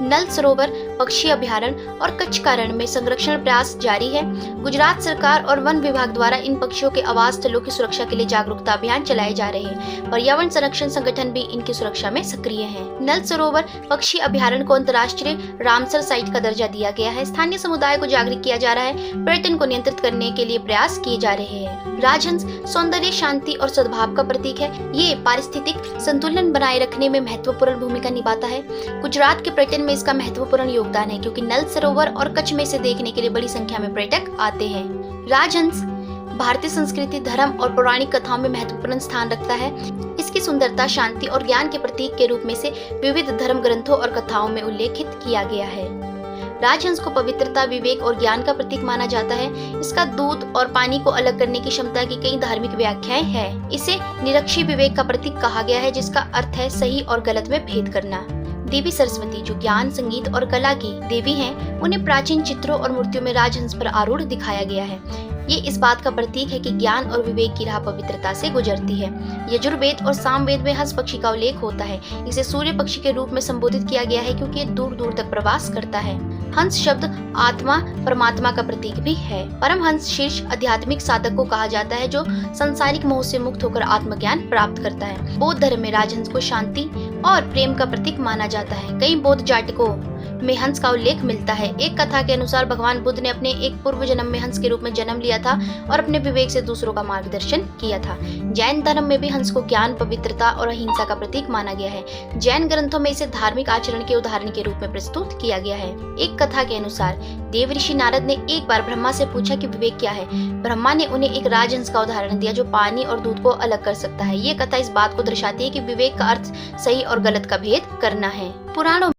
नल सरोवर पक्षी अभयारण्य और कच्छ का रण में संरक्षण प्रयास जारी है। गुजरात सरकार और वन विभाग द्वारा इन पक्षियों के आवास स्थलों की सुरक्षा के लिए जागरूकता अभियान चलाए जा रहे हैं। पर्यावरण संरक्षण संगठन भी इनकी सुरक्षा में सक्रिय हैं। नल सरोवर पक्षी अभयारण्य को अंतर्राष्ट्रीय रामसर साइट का दर्जा दिया गया है। स्थानीय समुदाय को जागरूक किया जा रहा है। पर्यटन को नियंत्रित करने के लिए प्रयास किए जा रहे हैं। राजहंस सौंदर्य, शांति और सद्भाव का प्रतीक है। ये पारिस्थितिक संतुलन बनाए रखने में महत्वपूर्ण भूमिका निभाता है। गुजरात के पर्यटन में इसका महत्वपूर्ण योगदान है, क्योंकि नल सरोवर और कच्छ में इसे देखने के लिए बड़ी संख्या में पर्यटक आते हैं। राजहंस भारतीय संस्कृति, धर्म और पौराणिक कथाओं में महत्वपूर्ण स्थान रखता है। इसकी सुंदरता, शांति और ज्ञान के प्रतीक के रूप में से विविध धर्म ग्रंथों और कथाओं में उल्लेखित किया गया है। राजहंस को पवित्रता, विवेक और ज्ञान का प्रतीक माना जाता है। इसका दूध और पानी को अलग करने की क्षमता की कई धार्मिक व्याख्याएं हैं। इसे निरक्षी विवेक का प्रतीक कहा गया है, जिसका अर्थ है सही और गलत में भेद करना। देवी सरस्वती, जो ज्ञान, संगीत और कला की देवी हैं, उन्हें प्राचीन चित्रों और मूर्तियों में राजहंस पर आरूढ़ दिखाया गया है। ये इस बात का प्रतीक है कि ज्ञान और विवेक की राह पवित्रता से गुजरती है। यजुर्वेद और सामवेद में हंस पक्षी का उल्लेख होता है। इसे सूर्य पक्षी के रूप में संबोधित किया गया है, क्योंकि ये दूर दूर तक प्रवास करता है। हंस शब्द आत्मा, परमात्मा का प्रतीक भी है। परमहंस शीर्ष आध्यात्मिक साधक को कहा जाता है, जो संसारिक मोह से मुक्त होकर आत्मज्ञान प्राप्त करता है। बौद्ध धर्म में राजहंस को शांति और प्रेम का प्रतीक माना जाता है। कई बौद्ध जातकों में हंस का उल्लेख मिलता है। एक कथा के अनुसार भगवान बुद्ध ने अपने एक पूर्व जन्म में हंस के रूप में जन्म लिया था और अपने विवेक से दूसरों का मार्गदर्शन किया था। जैन धर्म में भी हंस को ज्ञान, पवित्रता और अहिंसा का प्रतीक माना गया है। जैन ग्रंथों में इसे धार्मिक आचरण के उदाहरण के रूप में प्रस्तुत किया गया है। एक कथा के अनुसार देव ऋषि नारद ने एक बार ब्रह्मा से पूछा कि विवेक क्या है। ब्रह्मा ने उन्हें एक राजहंस का उदाहरण दिया, जो पानी और दूध को अलग कर सकता है। ये कथा इस बात को दर्शाती है कि विवेक का अर्थ सही और गलत का भेद करना है। पुराणों